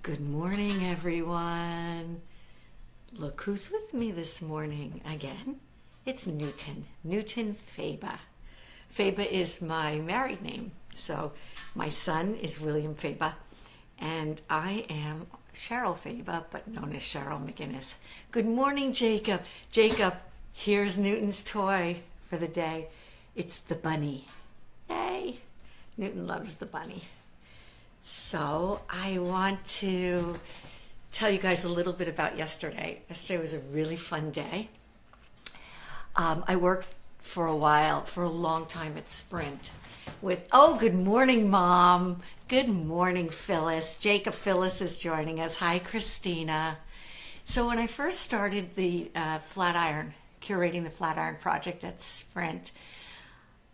Good morning, everyone. Look who's with me this morning again. It's Newton Faba. Faba is my married name. So my son is William Faba, and I am Cheryl Faba, but known as Cheryl McGinnis. Good morning, Jacob. Jacob, here's Newton's toy for the day. It's the bunny. Yay! Newton loves the bunny. So I want to tell you guys a little bit about yesterday. Yesterday was a really fun day. I worked for a long time at Sprint good morning, Mom. Good morning, Phyllis. Jacob Phyllis is joining us. Hi, Christina. So when I first started the curating the Flatiron project at Sprint,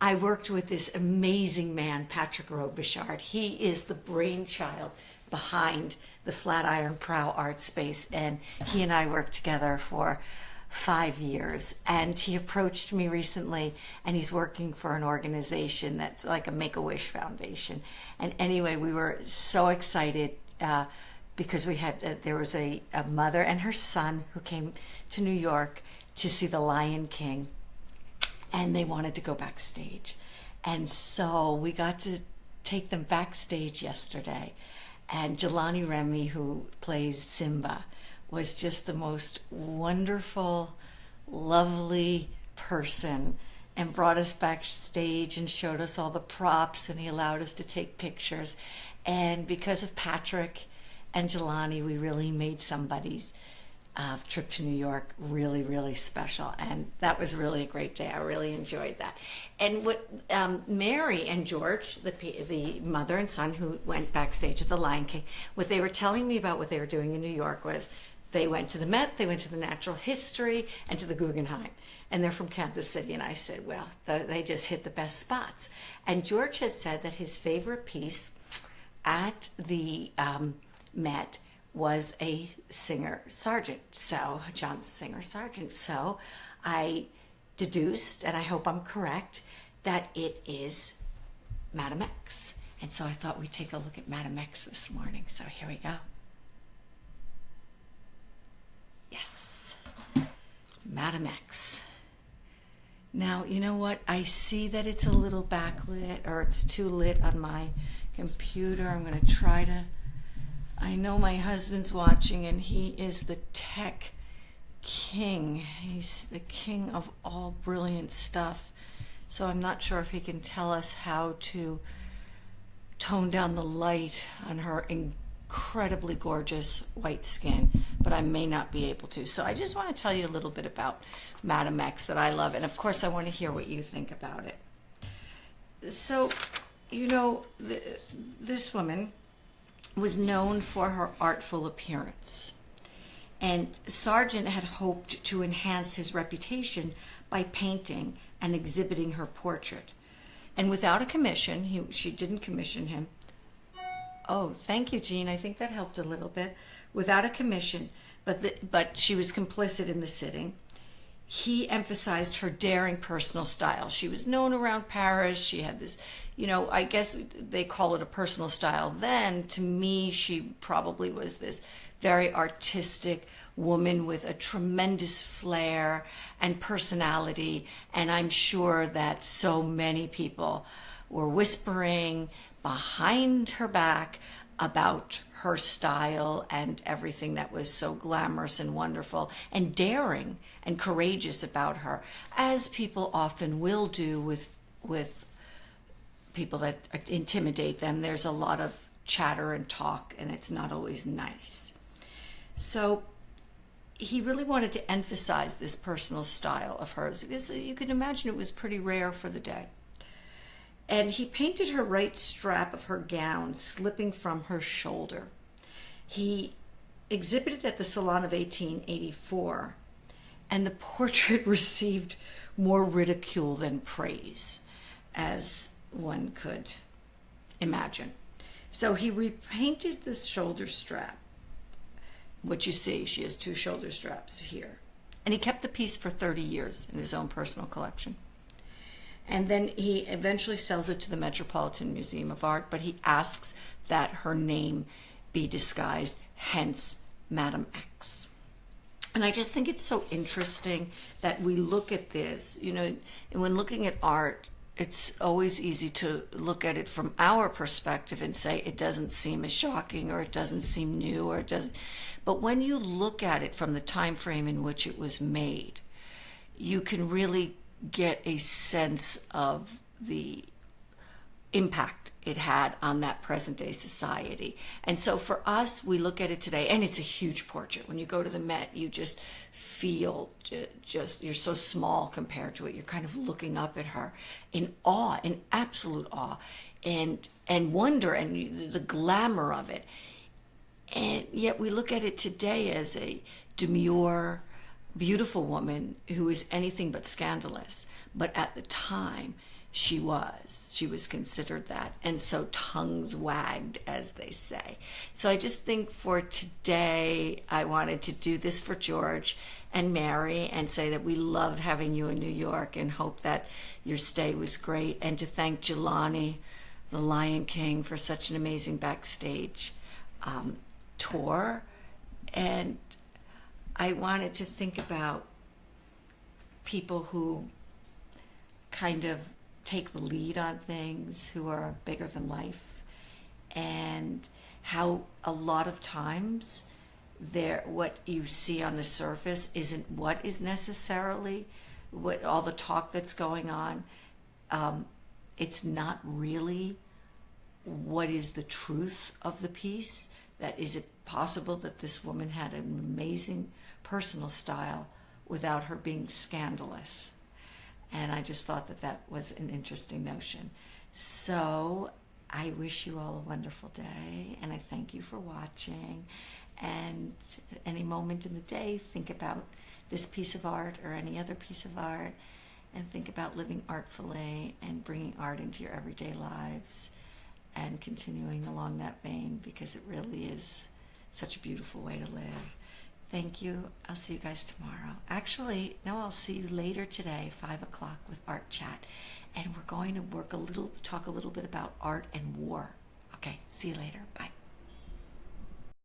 I worked with this amazing man, Patrick Robichard. He is the brainchild behind the Flatiron Prow Art Space, and he and I worked together for 5 years. And he approached me recently, and he's working for an organization that's like a Make-A-Wish Foundation. And anyway, we were so excited because there was a mother and her son who came to New York to see The Lion King, and they wanted to go backstage. And so we got to take them backstage yesterday. And Jelani Remy, who plays Simba, was just the most wonderful, lovely person, and brought us backstage and showed us all the props, and he allowed us to take pictures. And because of Patrick and Jelani, we really made somebody's trip to New York really, really special, and that was really a great day. I really enjoyed that. And what Mary and George, the mother and son who went backstage at the Lion King, what they were telling me about what they were doing in New York was they went to the Met, they went to the Natural History, and to the Guggenheim. And they're from Kansas City. And I said, well, they just hit the best spots. And George has said that his favorite piece at the Met was a singer-sergeant, John Singer-Sargent. So I deduced, and I hope I'm correct, that it is Madame X. And so I thought we'd take a look at Madame X this morning. So here we go. Yes, Madame X. Now, you know what? I see that it's a little backlit, or it's too lit on my computer. I'm going to try to... I know my husband's watching, and he is the tech king. He's the king of all brilliant stuff. So I'm not sure if he can tell us how to tone down the light on her incredibly gorgeous white skin, but I may not be able to. So I just want to tell you a little bit about Madame X that I love, and of course I want to hear what you think about it. So, you know, this woman was known for her artful appearance, and Sargent had hoped to enhance his reputation by painting and exhibiting her portrait. And without a commission, she didn't commission him. Oh, thank you, Jean. I think that helped a little bit. Without a commission, but she was complicit in the sitting. He emphasized her daring personal style. She was known around Paris. She had this, I guess they call it a personal style then. To me, she probably was this very artistic woman with a tremendous flair and personality. And I'm sure that so many people were whispering behind her back about her style and everything that was so glamorous and wonderful and daring and courageous about her, as people often will do with people that intimidate them. There's a lot of chatter and talk, and it's not always nice. So he really wanted to emphasize this personal style of hers, because you can imagine it was pretty rare for the day. And he painted her right strap of her gown slipping from her shoulder. He exhibited at the Salon of 1884, and the portrait received more ridicule than praise, as one could imagine. So he repainted the shoulder strap. What you see, she has 2 shoulder straps here. And he kept the piece for 30 years in his own personal collection. And then he eventually sells it to the Metropolitan Museum of Art, but he asks that her name be disguised, hence Madame X. And I just think it's so interesting that we look at this, and when looking at art, it's always easy to look at it from our perspective and say it doesn't seem as shocking, or it doesn't seem new, or it doesn't. But when you look at it from the time frame in which it was made, you can really get a sense of the impact it had on that present day society. And so for us, we look at it today, and it's a huge portrait. When you go to the Met, you just feel you're so small compared to it. You're kind of looking up at her in awe, in absolute awe, and wonder, and the glamour of it. And yet we look at it today as a demure, beautiful woman who is anything but scandalous. But at the time, she was considered that, and so tongues wagged, as they say. So I just think for today, I wanted to do this for George and Mary and say that we loved having you in New York and hope that your stay was great, and to thank Jelani, the Lion King, for such an amazing backstage tour. And I wanted to think about people who kind of take the lead on things, who are bigger than life, and how a lot of times what you see on the surface isn't what is necessarily what all the talk that's going on. It's not really what is the truth of the piece. That is it possible that this woman had an amazing personal style without her being scandalous? And I just thought that was an interesting notion. So I wish you all a wonderful day, and I thank you for watching. And at any moment in the day, think about this piece of art or any other piece of art, and think about living artfully and bringing art into your everyday lives and continuing along that vein, because it really is such a beautiful way to live. Thank you. I'll see you guys tomorrow. Actually, no, I'll see you later today, 5 o'clock, with Art Chat. And we're going to talk a little bit about art and war. Okay, see you later. Bye.